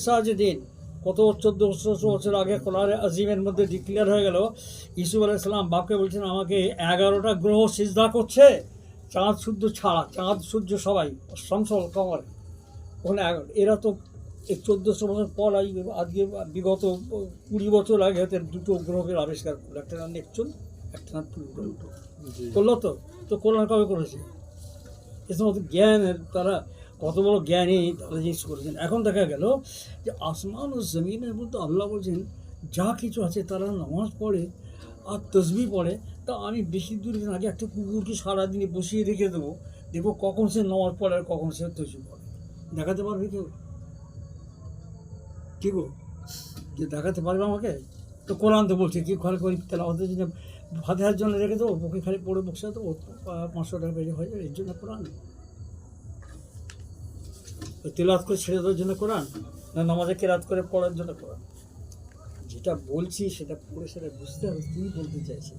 সাজিদিন কত 1400 বছর আগে কোরআনে আজিমের মধ্যে ডিক্লেয়ার হয়ে গেল। ইউসুফ আলাইহিস সালাম বাপকে বলছেন আমাকে 11টা গ্রহ সিজদা করছে, চাঁদ সূর্য ছাড়া, চাঁদ সূর্য সবাই শামসুল কমর ওখানে এরা তো এই 1400 বছর পর আজকে বিগত 20 বছর আগে হয়তো দুটো গ্রহের আবিষ্কার করলো, একটা নাম নেপচুন, একটা নাম প্লুটো করলো। তো কোরআন কবে করেছে? এ সমস্ত জ্ঞানের তারা কত বড় জ্ঞানী তারা জিনিস করেছেন। এখন দেখা গেল যে আসমান ও জমিনের মধ্যে আল্লাহ বলছেন যা কিছু আছে তারা নামাজ পড়ে আর তসবি পড়ে। তা আমি বেশি দূর আগে একটা কুকুরকে সারাদিনে বসিয়ে রেখে দেবো, দেখবো কখন সে নামাজ পড়ে আর কখন সে তসবি পড়ে। দেখাতে পারবে কেউ? কি গো, যে দেখাতে পারবে আমাকে? তো কোরআন তো বলছে কি ঘরে করি তাহলে ওদের জন্য ফাতেহার জন্য রেখে দেবো, বুকে খালি পড়ে বসে তো 500 টাকা বেরিয়ে হয়ে যাবে, এর জন্য কোরআন তেলাওয়াত করে ছেড়ে দেওয়ার জন্য কোরআন, না নামাজে কেরাত করে পড়ার জন্য কোরআন? যেটা বলছি সেটা পড়ে সেটা বুঝতে হবে কী বলতে চাইছে।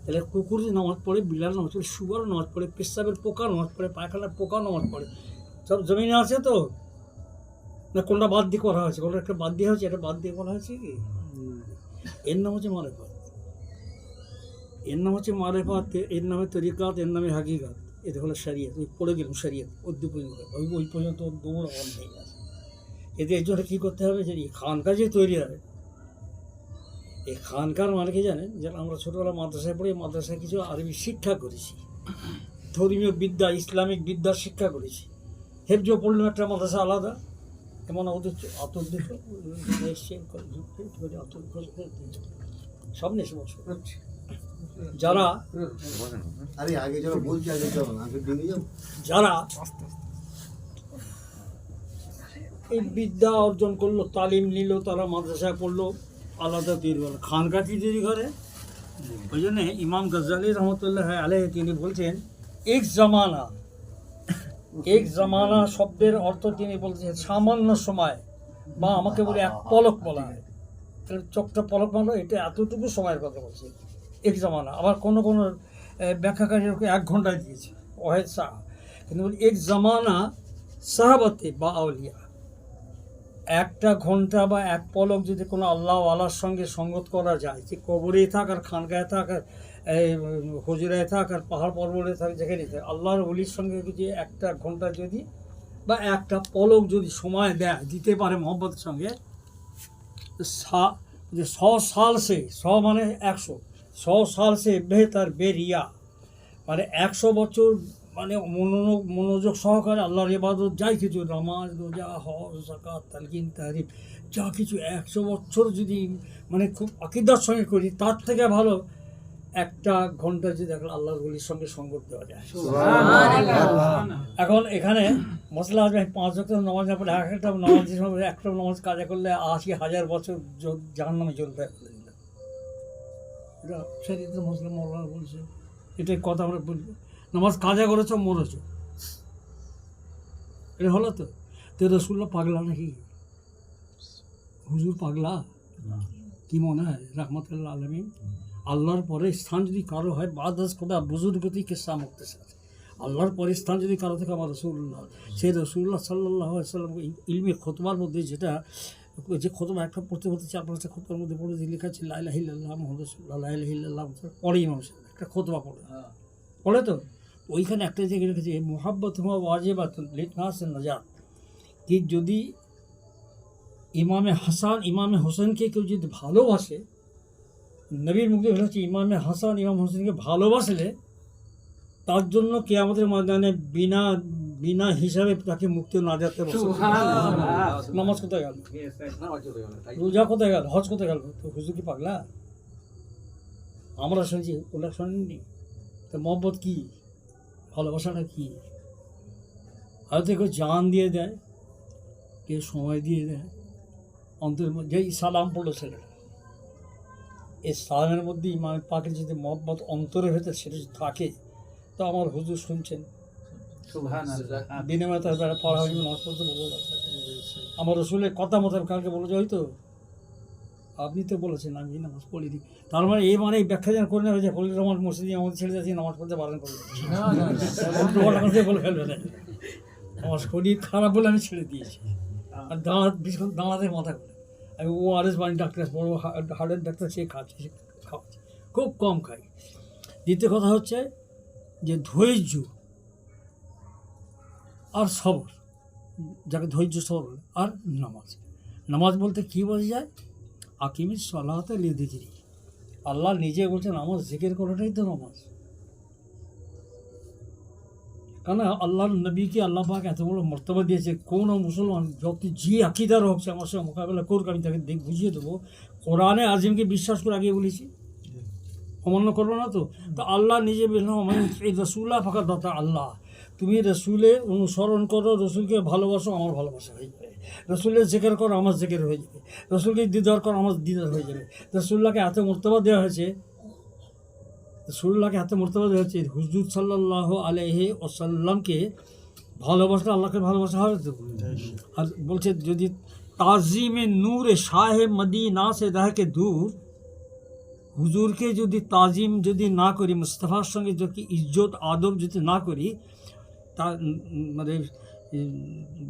তাহলে কুকুর যে নামাজ পড়ে, বিড়াল নামাজ পড়ে, শুয়ারও নামাজ পড়ে, পেশাবের পোকা নামাজ পড়ে, পায়খানার পোকা নামাজ পড়ে, সব জমিনে আছে তো? না কোনটা বাদ দিয়ে করা হয়েছে? কোনটা একটা বাদ দিয়ে হয়েছে, এটা বাদ দিয়ে করা হয়েছে কি? এর নাম হচ্ছে মারেফাত, এর নাম হচ্ছে মারেফাত, এর নামে তরিকাত, এর নামে হাকিকাত। এটা হলো শরিয়ত। ওই পড়ে গেলাম শরিয়ত অদ্য পর্যন্ত, ওই পর্যন্ত দৌড় অনেক আছে। এতে এর জন্য কী করতে হবে? যে এই খানকা যে তৈরি হবে, এই খানকার মানে কি জানেন? যেন আমরা ছোটোবেলা মাদ্রাসায় পড়ে মাদ্রাসায় কিছু আরবি শিক্ষা করেছি, ধর্মীয় বিদ্যা, ইসলামিক বিদ্যার শিক্ষা করেছি। হেফজ পড়লাম একটা মাদ্রাসা আলাদা, এমন ওদের আতর দেখো সব নেই সমস্যা। যারা এই বিদ্যা অর্জন করলো, তালিম নিল, তারা মাদ্রাসায় পড়লো, আলাদা তৈরি হলো। খানকা কি তৈরি করে? ওই জন্যে ইমাম গজ্জালি রহমতুল্লাহ আলাইহি তিনি বলছেন এক জামানা শব্দের অর্থ তিনি বলছেন সামান্য সময়, বা আমাকে বলে এক পলক বলা হয়। চোখটা পলক মানো, এটা এতটুকু সময়ের কথা বলছে এক জামানা। আবার কোনো ব্যাখ্যাকারী 1 ঘন্টায় দিয়েছে ওয়াহেদ শাহ, কিন্তু বলি এক জামানা সাহাবাতে বা আউলিয়া, একটা ঘন্টা বা এক পলক যদি কোনো আল্লাহ আল্লাহর সঙ্গে সঙ্গত করা যায়, যে কবরেই থাক আর খানকায় থাক আর হুজুরায় থাক আর পাহাড় পর্বতে থাক, যেখানে থাক, আল্লাহর ওলির সঙ্গে যদি একটা ঘন্টা যদি বা একটা পলক যদি সময় দিতে পারে মহব্বতের সঙ্গে, যে 100 সাল সে, 100 মানে 100, 100 সাল সে বেহতার বেরিয়া, মানে 100 বছর মানে মনোযোগ সহকারে আল্লাহর ইবাদত যাই কিছু, নামাজ, রোজা, হজ, যাকাত, তালকিন, তাহরিম, যা কিছু 100 বছর যদি মানে খুব আকীদার সঙ্গে করি, তার থেকে ভালো একটা ঘন্টা যদি আল্লাহর ওলির সঙ্গে সঙ্গত দেওয়া যায়। এখন এখানে মশলা আসবে 5 ওয়াক্ত নামাজ না পড়ে একটা নামাজের সঙ্গে একটা নামাজ কাজা করলে 80,000 বছর জাহান্নামে জ্বলতে হয়। এটা শরীয়তে মুসলিম মৌলানা বলছে, এটাই কথা আমরা বলবো। নামাজ কাজা করেছ, মরেছ, এটা হলো তো? রসুল্লাহ পাগলা নাকি? হুজুর পাগলা? কি মনে হয় রাহমাতুল্লাহ আলামিন? আল্লাহর পরে স্থান যদি কারো হয়, বাদাস খোদা বুজুর্গতি কিসা মুক্তেসার, আল্লাহর পরে স্থান যদি কারো থেকে আমার রসুল্লাহ, সেই রসুল্লাহ সাল্লাল্লাহু আলাইহি ওয়াসাল্লাম ইলমি খুতবার মধ্যে যেটা, যে খুতবা একটা পড়তে 4-5টা খুতবার মধ্যে পড়ে যে লেখা আছে লা ইলাহা ইল্লাল্লাহ মুহাম্মাদুর রাসূলুল্লাহ, লা ইলাহা ইল্লাল্লাহ পড়েই মানুষ একটা খুতবা পড়ে তো ওইখানে একটা জায়গায় রেখেছে মুহাব্বত হুয়া ওয়াজিবাতুন লিনাসিন নাজাত, কি যদি ইমামে হাসান ইমামে হোসেনকে কেউ যদি ভালোবাসে, নবীর মুখে হচ্ছে ইমামে হাসান ইমাম হোসেনকে ভালোবাসলে তার জন্য কিয়ামতের ময়দানে বিনা হিসাবে তাকে মুক্তি না যেতে বসে। নামাজ কোথায় গেল? রোজা কোথায় গেল? হজ কোথায় গেল? তো হুজুর কি পাগলা? আমরা শুনছি, ওরা শোনেননি। তো মহব্বত কি, ভালোবাসাটা কি? হয়তো কেউ জান দিয়ে দেয়, কেউ সময় দিয়ে দেয়, অন্তরের মধ্যে সালাম পড়লো ছেলেটা, এই সালামের মধ্যে ইমাম পাকের যদি মহব্বত অন্তরে হতে সেটা যদি থাকে, তো আমার হুজুর শুনছেন, বিনিময়ে তার বেড়া পড়া হয়নি, নামাজ পড়তে বলবো। আমার রসুলের কথা মতো কালকে বলে যে হয়তো আপনি তো বলেছেন আমি নামাজ পড়িনি, তার মানে এই মানে ব্যাখ্যা যেন করে নেবে যে ফজলুর রহমান মসজিদে আমাদের ছেড়ে যাচ্ছি নামাজ পড়তে বারণ করে বলে ফেলবে না। আমার শরীর খারাপ বলে আমি ছেড়ে দিয়েছি। আর বেশিক্ষণ দাঁড়াতে মাথা করে আমি ORS বানি ডাক্তার, বড় হার্টের ডাক্তার, সে খাওয়াচ্ছে, খুব কম খাই। দ্বিতীয় কথা হচ্ছে যে ধৈর্য আর সবর, যাকে ধৈর্য সবর বলে, আর নামাজ। নামাজ বলতে কী বোঝা যায়? আকিমিস সালাতা লিযিকরি, আল্লাহ নিজে বলছেন আমার জিকির করাটাই তো নামাজ। কারণ আল্লাহর নবীকে আল্লাহ পাক এত বড় মর্তবা দিয়েছে, কোনো মুসলমান যত যে আকিদার হোক সে আমার সঙ্গে মোকাবেলা করুক, আমি তাকে বুঝিয়ে দেবো কোরআনে আজিমকে বিশ্বাস করে আগে বলেছি, অমান্য করবো না তো। তো আল্লাহ নিজে বললাম এই রসুল্লাহ ফাঁকা দাতা আল্লাহ, তুমি রসুলের অনুসরণ করো, রসুলকে ভালোবাসো, আমার ভালোবাসা হয়ে যাবে। রসুলের জিকির করো, আমার জিকির হয়ে যাবে। রসুলকে দিদার করো, আমার দিদার হয়ে যাবে। রসুল্লাহকে এত মর্তবা দেওয়া হয়েছে, রসুল্লাহকে এত মর্তবা দেওয়া হয়েছে, হুজুর সাল্লাল্লাহু আলাইহি ওয়াসাল্লামকে ভালোবাসলে আল্লাহকে ভালোবাসা হবে তো। আর বলছে যদি তাজিমে নূরে শাহে মদিনা সে রহকে দূর, হুজুরকে যদি তাজিম যদি না করি, মুস্তাফার সঙ্গে যদি ইজ্জত আদব যদি না করি, তা মানে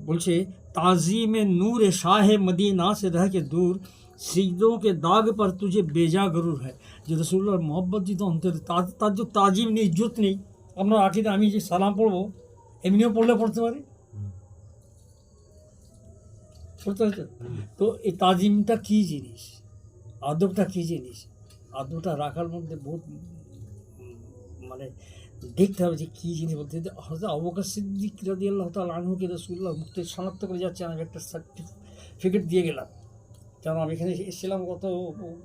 বলছে ताज़ीम नूर शाह मदीना से रह के दूर, सिजदों के दाग पर तुझे बेजा गरूर है। যে রসুল্লাহর মহব্বত যদি অন্তরে, তার যে তাজিম নেই, ইজ্জত নেই। আপনার আকিদে আমি যে সালাম পড়বো, এমনিও পড়লে পড়তে পারি, পড়তে হয়তো। তো এই তাজিমটা কী জিনিস, আদবটা কী জিনিস, আদবটা রাখার মধ্যে বহুত মানে দেখতে হবে যে কী জিনিস বলতে। হযরত আবু বকর সিদ্দিক রাদিয়াল্লাহু তাআলা আনহুকে রাসূলুল্লাহ মুক্তি শনাক্ত করে যাচ্ছে, আমি একটা সার্টিফিকেট দিয়ে গেলাম, কারণ আমি এখানে এসেছিলাম গত